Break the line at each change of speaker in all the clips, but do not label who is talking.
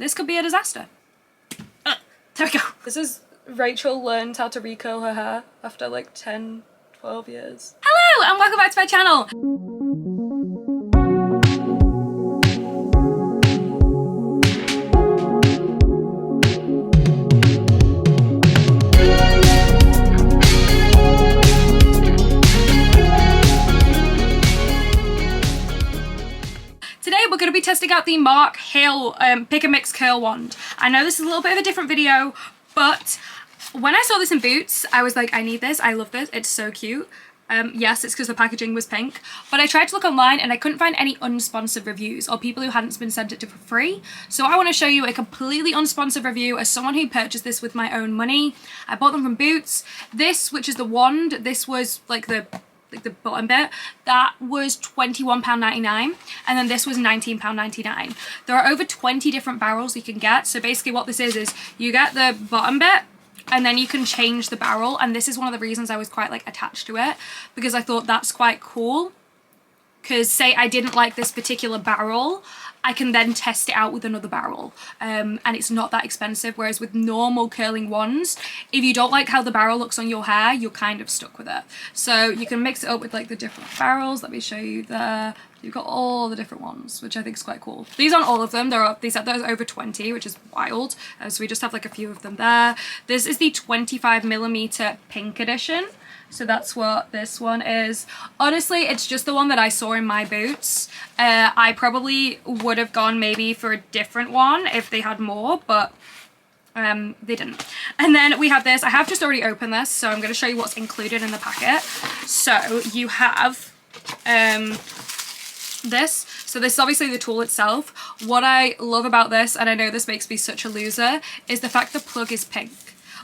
This could be a disaster. There we go. This is Rachel learned how to recurl her hair after like 10, 12 years. Hello and welcome back to my channel. Today we're going to be testing out the Mark Hill Pick and Mix Curl Wand. I know this is a little bit of a different video, but when I saw this in Boots, I was like, I need this, I love this, it's so cute. Yes, it's because the packaging was pink, but I tried to look online and I couldn't find any unsponsored reviews or people who hadn't been sent it to for free. So I want to show you a completely unsponsored review as someone who purchased this with my own money. I bought them from Boots. This, which is the wand, this was like the bottom bit, that was £21.99, and then this was £19.99. There are over 20 different barrels you can get. So basically what this is you get the bottom bit and then you can change the barrel, and this is one of the reasons I was quite like attached to it, because I thought that's quite cool. Because say I didn't like this particular barrel, I can then test it out with another barrel, and it's not that expensive. Whereas with normal curling wands, if you don't like how the barrel looks on your hair, you're kind of stuck with it. So you can mix it up with like the different barrels. Let me show you there. You've got all the different ones, which I think is quite cool. These aren't all of them. They said there's over 20, which is wild. So we just have like a few of them there. This is the 25mm pink edition. So that's what this one is. Honestly, it's just the one that I saw in my Boots. I probably would have gone maybe for a different one if they had more, but they didn't. And then we have this. I have just already opened this, so I'm going to show you what's included in the packet. So you have this. So this is obviously the tool itself. What I love about this, and I know this makes me such a loser, is the fact the plug is pink.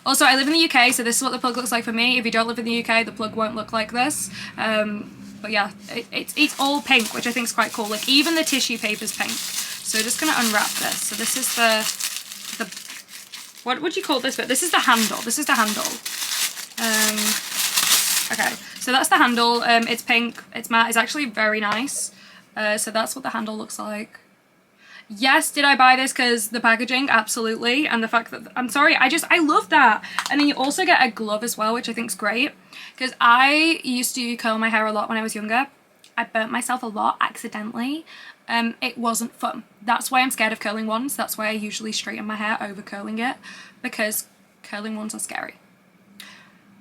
Also, I live in the UK, so this is what the plug looks like for me. If you don't live in the UK, the plug won't look like this. But yeah, it's all pink, which I think is quite cool. Like, even the tissue paper's pink. So just going to unwrap this. So this is the what would you call this bit? This is the handle. This is the handle. Okay, so that's the handle. It's pink, it's matte, it's actually very nice. So that's what the handle looks like. Yes, did I buy this because the packaging? Absolutely. And the fact that, I'm sorry, I love that. And then you also get a glove as well, which I think is great. Because I used to curl my hair a lot when I was younger. I burnt myself a lot accidentally. It wasn't fun. That's why I'm scared of curling wands. That's why I usually straighten my hair over curling it. Because curling wands are scary.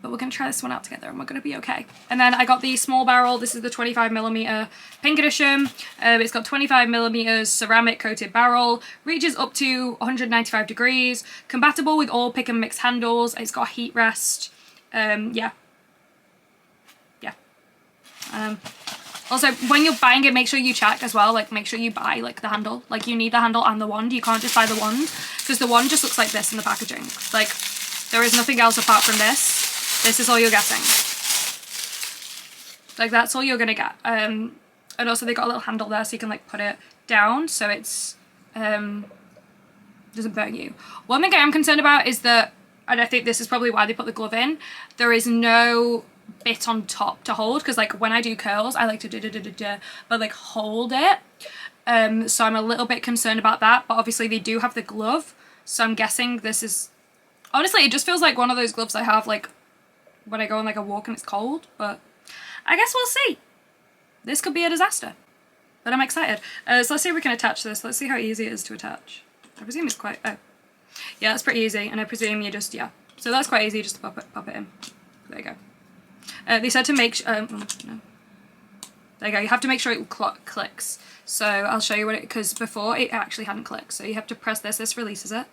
But we're going to try this one out together and we're going to be okay. And then I got the small barrel. This is the 25mm pink edition. It's got 25mm ceramic coated barrel, reaches up to 195 degrees, compatible with all pick and mix handles. It's got a heat rest. Yeah. Also, when you're buying it, make sure you check as well. Like, make sure you buy like the handle. Like, you need the handle and the wand. You can't just buy the wand, because the wand just looks like this in the packaging. Like, there is nothing else apart from this. This is all you're getting. Like, that's all you're gonna get. And also they got a little handle there so you can like put it down so it's doesn't burn you. One thing I am concerned about is that, and I think this is probably why they put the glove in, there is no bit on top to hold, because like when I do curls I like to but like hold it. So I'm a little bit concerned about that, but obviously they do have the glove, so I'm guessing this is, honestly it just feels like one of those gloves I have like when I go on like a walk and it's cold, but I guess we'll see. This could be a disaster, but I'm excited. So let's see if we can attach this. Let's see how easy it is to attach. I presume it's quite, oh. Yeah, that's pretty easy, and I presume you just, yeah. So that's quite easy just to pop it in. There you go. They said to make, no. There you go, you have to make sure it clicks. So I'll show you what it, because before it actually hadn't clicked. So you have to press this releases it.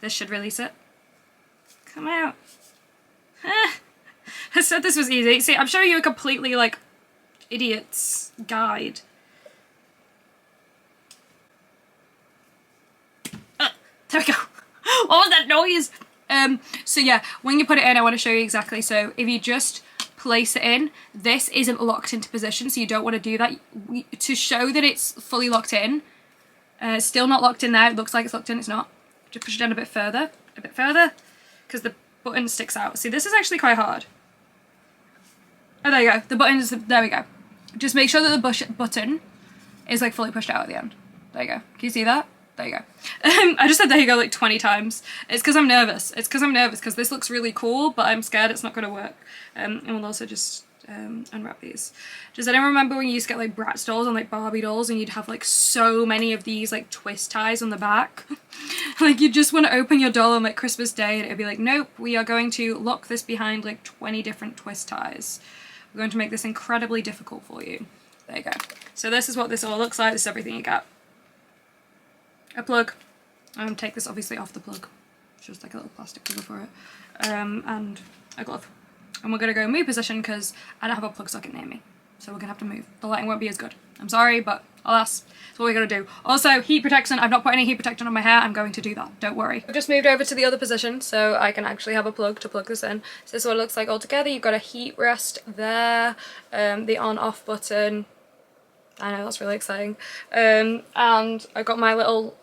This should release it. Come out. I said this was easy. See, I'm showing you a completely, like, idiot's guide. There we go. What was that noise? So yeah, when you put it in, I want to show you exactly. So if you just place it in, this isn't locked into position, so you don't want to do that. To show that it's fully locked in, still not locked in there. It looks like it's locked in, it's not. Just push it down a bit further, because the button sticks out. See, this is actually quite hard. Oh, there you go. The button is, there we go. Just make sure that the button is like fully pushed out at the end. There you go. Can you see that? there you go. I just said there you go like 20 times. It's because I'm nervous. It's because I'm nervous because this looks really cool, but I'm scared it's not going to work. And we'll also just unwrap these. Does anyone remember when you used to get like Bratz dolls and like Barbie dolls and you'd have like so many of these like twist ties on the back? Like you just want to open your doll on like Christmas Day and it'd be like, nope, we are going to lock this behind like 20 different twist ties. We're going to make this incredibly difficult for you. There you go. So this is what this all looks like. This is everything you get. A plug. I'm going to take this obviously off the plug. It's just like a little plastic cover for it. And a glove. And we're going to go move position because I don't have a plug socket near me. So we're going to have to move. The lighting won't be as good. I'm sorry, but alas, that's what we're going to do. Also, heat protection. I've not put any heat protection on my hair. I'm going to do that. Don't worry. I've just moved over to the other position so I can actually have a plug to plug this in. So this is what it looks like all together. You've got a heat rest there. The on-off button. I know, that's really exciting. And I've got my little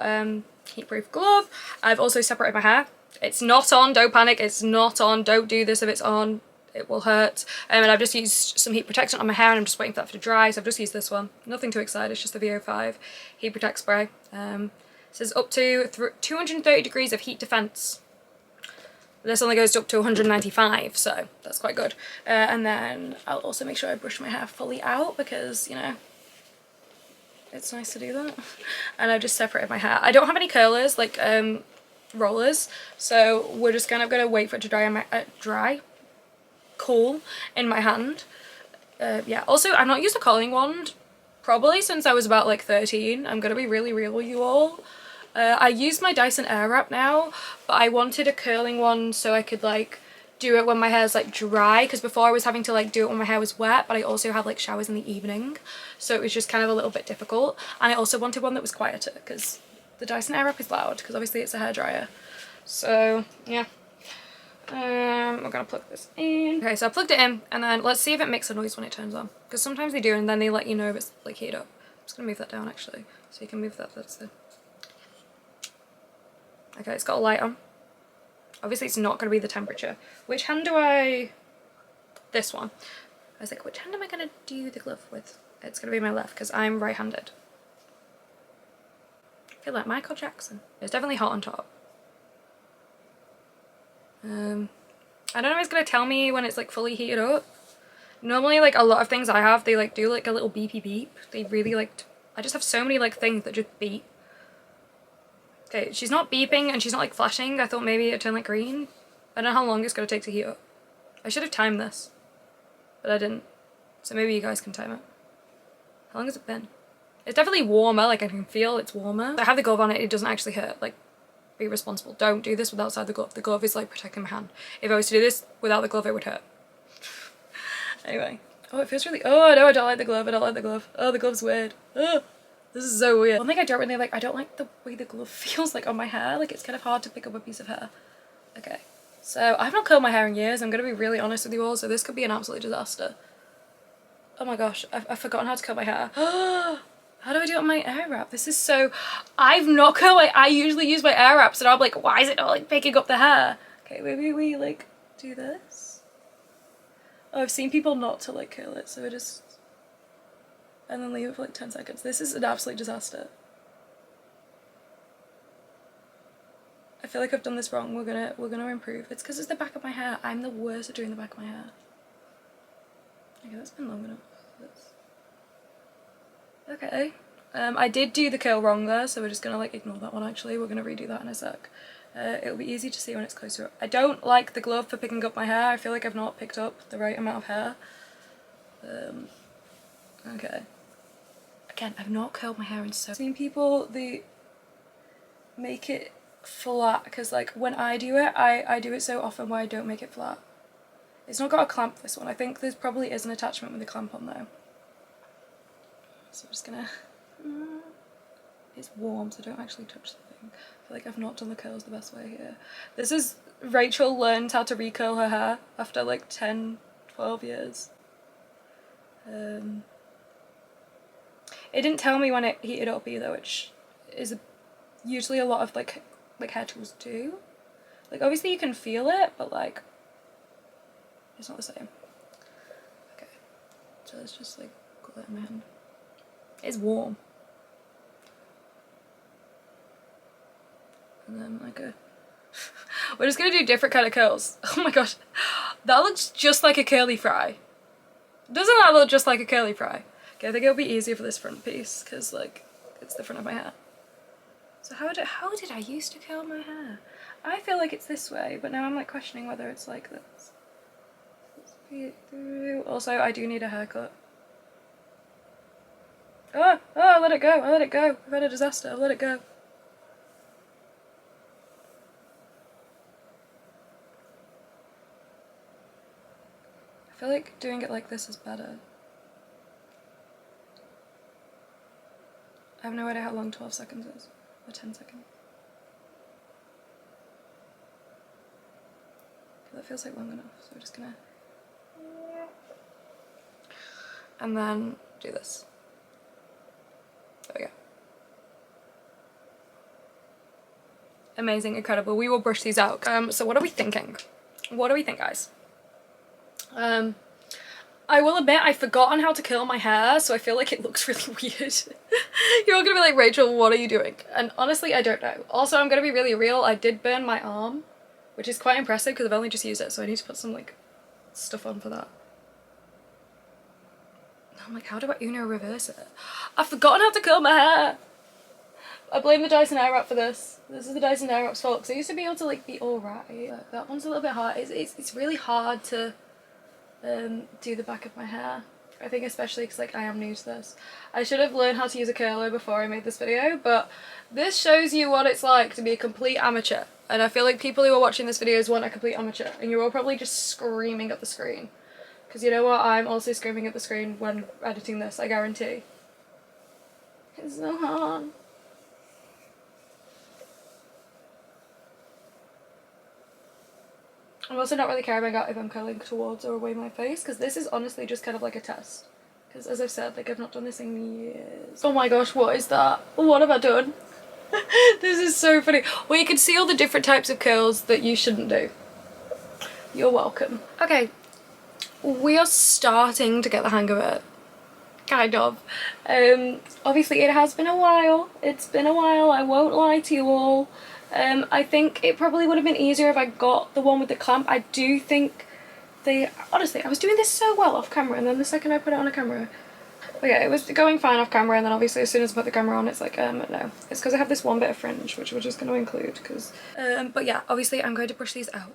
heat-proof glove. I've also separated my hair. It's not on. Don't panic. It's not on. Don't do this if it's on. It will hurt. And I've just used some heat protection on my hair and I'm just waiting for that to dry, so I've just used this one. Nothing too exciting, it's just the VO5 Heat Protect Spray. It says up to 230 degrees of heat defense. This only goes up to 195, so that's quite good. And then I'll also make sure I brush my hair fully out because, you know, it's nice to do that. And I've just separated my hair. I don't have any curlers, like rollers, so we're just kind of going to wait for it to dry cool in my hand. Yeah, also I've not used a curling wand probably since I was about like 13. I'm gonna be really real with you all. I use my Dyson Airwrap now, but I wanted a curling one so I could like do it when my hair's like dry, because before I was having to like do it when my hair was wet, but I also have like showers in the evening, so it was just kind of a little bit difficult. And I also wanted one that was quieter because the Dyson Airwrap is loud because obviously it's a hairdryer. So yeah. We're gonna plug this in. Okay, so I plugged it in and then let's see if it makes a noise when it turns on, because sometimes they do and then they let you know if it's like heated up. I'm just gonna move that down actually so you can move that. That's the okay, it's got a light on. Obviously it's not gonna be the temperature. Which hand do I this one? I was like, which hand am I gonna do the glove with? It's gonna be my left because I'm right-handed. I feel like Michael Jackson. It's definitely hot on top. I don't know if it's gonna tell me when it's like fully heated up. Normally like a lot of things I have, they like do like a little beepy beep. They really like, I just have so many like things that just beep. Okay, she's not beeping and she's not like flashing. I thought maybe it'd turn like green. I don't know how long it's gonna take to heat up. I should have timed this, but I didn't. So maybe you guys can time it. How long has it been? It's definitely warmer, like I can feel it's warmer. I have the glove on it, it doesn't actually hurt. Like, be responsible. Don't do this without the glove. The glove is like protecting my hand. If I was to do this without the glove, it would hurt. Anyway. Oh, it feels really, oh no, I don't like the glove. I don't like the glove. Oh, the glove's weird. Oh, this is so weird. One thing I don't really like, I don't like the way the glove feels like on my hair. Like it's kind of hard to pick up a piece of hair. Okay. So I've not curled my hair in years. I'm going to be really honest with you all. So this could be an absolute disaster. Oh my gosh. I've forgotten how to curl my hair. How do I do it on my Airwrap? This is so... I've not curled my... I usually use my Airwraps and I'm like, why is it not like picking up the hair? Okay, maybe we like do this. Oh, I've seen people not to like curl it, so I just... and then leave it for like 10 seconds. This is an absolute disaster. I feel like I've done this wrong. We're gonna improve. It's because it's the back of my hair. I'm the worst at doing the back of my hair. Okay, that's been long enough. Okay, I did do the curl wrong there, so we're just gonna like ignore that one actually. We're gonna redo that in a sec. It'll be easy to see when it's closer up. I don't like the glove for picking up my hair. I feel like I've not picked up the right amount of hair. Okay. Again, I've not curled my hair in so... I've seen people, they make it flat, because like when I do it, I do it so often where I don't make it flat. It's not got a clamp, this one. I think there probably is an attachment with a clamp on though. So I'm just gonna... It's warm, so don't actually touch the thing. I feel like I've not done the curls the best way here. This is... Rachel learned how to recurl her hair after like 10, 12 years. It didn't tell me when it heated up either, which is usually a lot of like hair tools do. Like obviously you can feel it, but like it's not the same. Okay, so let's just like put that in my hand. It's warm. And then like a... We're just gonna do different kind of curls. Oh my gosh. That looks just like a curly fry. Doesn't that look just like a curly fry? Okay, I think it'll be easier for this front piece because like it's the front of my hair. So how did I used to curl my hair? I feel like it's this way, but now I'm like questioning whether it's like this. Let's see it through. Also, I do need a haircut. Oh, I let it go. I let it go. I've had a disaster. I let it go. I feel like doing it like this is better. I have no idea how long 12 seconds is, or 10 seconds. That feels like long enough, so we're just gonna... And then do this. There we go. Amazing, incredible. We will brush these out. So what are we thinking? What do we think, guys? I will admit I've forgotten how to curl my hair, so I feel like it looks really weird. You're all gonna be like, Rachel, what are you doing? And honestly, I don't know. Also, I'm gonna be really real. I did burn my arm, which is quite impressive because I've only just used it, so I need to put some like stuff on for that. I'm like, how do I Uno reverse it? I've forgotten how to curl my hair. I blame the Dyson Airwrap for this. This is the Dyson Airwrap's fault because I used to be able to like be alright. But that one's a little bit hard. It's really hard to do the back of my hair. I think especially because like I am new to this. I should have learned how to use a curler before I made this video, but this shows you what it's like to be a complete amateur. And I feel like people who are watching this videos want a complete amateur, and you're all probably just screaming at the screen. Because you know what, I'm also screaming at the screen when editing this, I guarantee. It's so hard. I'm also not really caring about if I'm curling towards or away my face, because this is honestly just kind of like a test. Because as I've said, like I've not done this in years. Oh my gosh, what is that? What have I done? This is so funny. Well, you can see all the different types of curls that you shouldn't do. You're welcome. Okay, we are starting to get the hang of it. Kind of. Obviously it has been a while. It's been a while, I won't lie to you all. I think it probably would have been easier if I got the one with the clamp. I do think honestly, I was doing this so well off camera, and then the second I put it on a camera, okay, it was going fine off camera, and then obviously as soon as I put the camera on, it's like, no. It's because I have this one bit of fringe, which we're just going to include, because, but yeah, obviously I'm going to brush these out.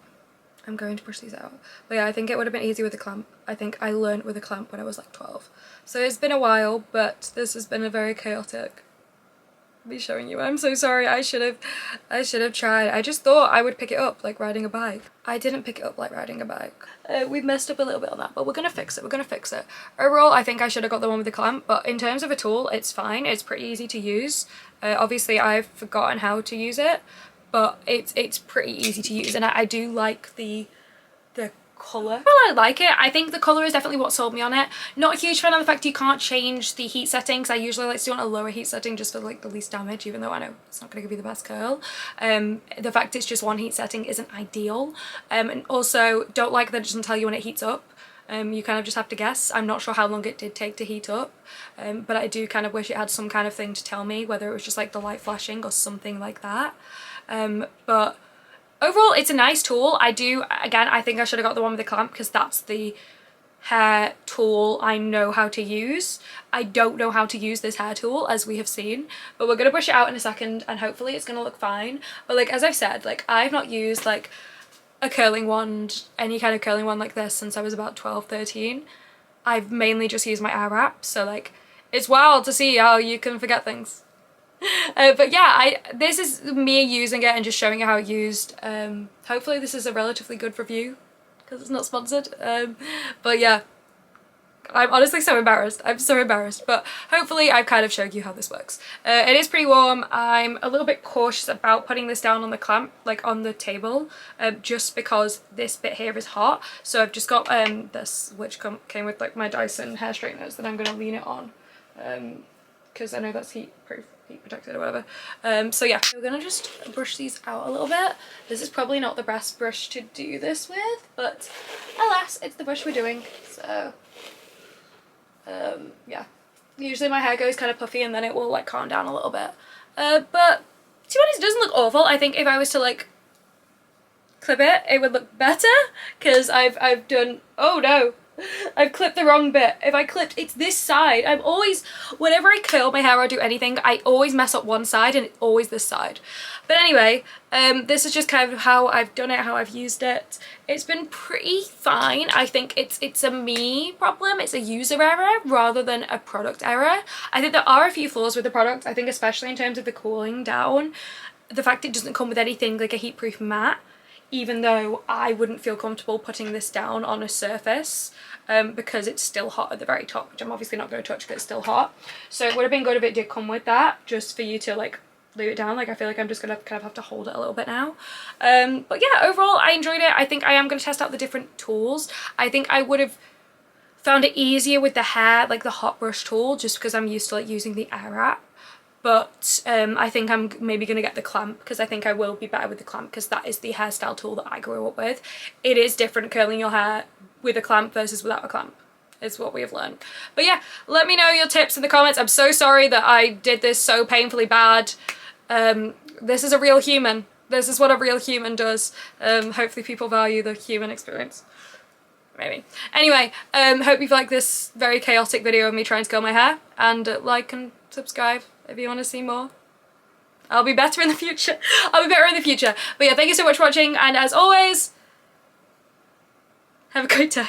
But yeah, I think it would have been easy with a clamp. I think I learned with a clamp when I was like 12. So it's been a while, but this has been a very chaotic... be showing you. I'm so sorry. I should have tried. I just thought I would pick it up like riding a bike. I didn't pick it up like riding a bike. We've messed up a little bit on that, but we're gonna fix it. Overall, I think I should have got the one with the clamp, but in terms of a tool, it's fine. It's pretty easy to use. Obviously I've forgotten how to use it, but it's pretty easy to use, and I do like the colour. Well, I like it. I think the colour is definitely what sold me on it. Not a huge fan of the fact you can't change the heat settings. I usually like to do it on a lower heat setting just for like the least damage, even though I know it's not going to give you the best curl. The fact it's just one heat setting isn't ideal. And also don't like that it doesn't tell you when it heats up. You kind of just have to guess. I'm not sure how long it did take to heat up, but I do kind of wish it had some kind of thing to tell me, whether it was just like the light flashing or something like that. But overall, it's a nice tool. I think I should have got the one with the clamp because that's the hair tool I know how to use. I don't know how to use this hair tool, as we have seen, but we're going to brush it out in a second and hopefully it's going to look fine. But like, as I've said, like I've not used like a curling wand, any kind of curling wand like this since I was about 12, 13. I've mainly just used my Airwrap, so like it's wild to see how you can forget things. But yeah, this is me using it and just showing you how it's used. Hopefully this is a relatively good review because it's not sponsored. But yeah, I'm honestly so embarrassed. I'm so embarrassed, but hopefully I've kind of showed you how this works. It is pretty warm. I'm a little bit cautious about putting this down on the clamp, like on the table, just because this bit here is hot. So I've just got this, which came with like my Dyson hair straighteners that I'm going to lean it on, because I know that's heat protected or whatever. So yeah, we're gonna just brush these out a little bit. This is probably not the best brush to do this with, but alas, it's the brush we're doing. So yeah, usually my hair goes kind of puffy and then it will like calm down a little bit, but to be honest, it doesn't look awful. I think if I was to like clip it, it would look better, because I've done, oh no, I've clipped the wrong bit. If I clipped, it's this side. I'm always, whenever I curl my hair or do anything, I always mess up one side, and it's always this side. But anyway, this is just kind of how I've done it, how I've used it. It's been pretty fine. I think it's a me problem. It's a user error rather than a product error. I think there are a few flaws with the product. I think especially in terms of the cooling down. The fact it doesn't come with anything like a heatproof mat, even though I wouldn't feel comfortable putting this down on a surface because it's still hot at the very top, which I'm obviously not going to touch because it's still hot. So it would have been good if it did come with that, just for you to like leave it down. Like I feel like I'm just gonna kind of have to hold it a little bit now. But yeah, overall I enjoyed it. I think I am going to test out the different tools. I think I would have found it easier with the hair, like the hot brush tool, just because I'm used to like using the Airwrap. But I think I'm maybe going to get the clamp, because I think I will be better with the clamp, because that is the hairstyle tool that I grew up with. It is different curling your hair with a clamp versus without a clamp, is what we have learned. But yeah, let me know your tips in the comments. I'm so sorry that I did this so painfully bad. This is a real human. This is what a real human does. Hopefully people value the human experience. Maybe. Anyway, hope you've liked this very chaotic video of me trying to curl my hair, and like and subscribe if you want to see more. I'll be better in the future. I'll be better in the future. But yeah, thank you so much for watching, and as always, have a great day.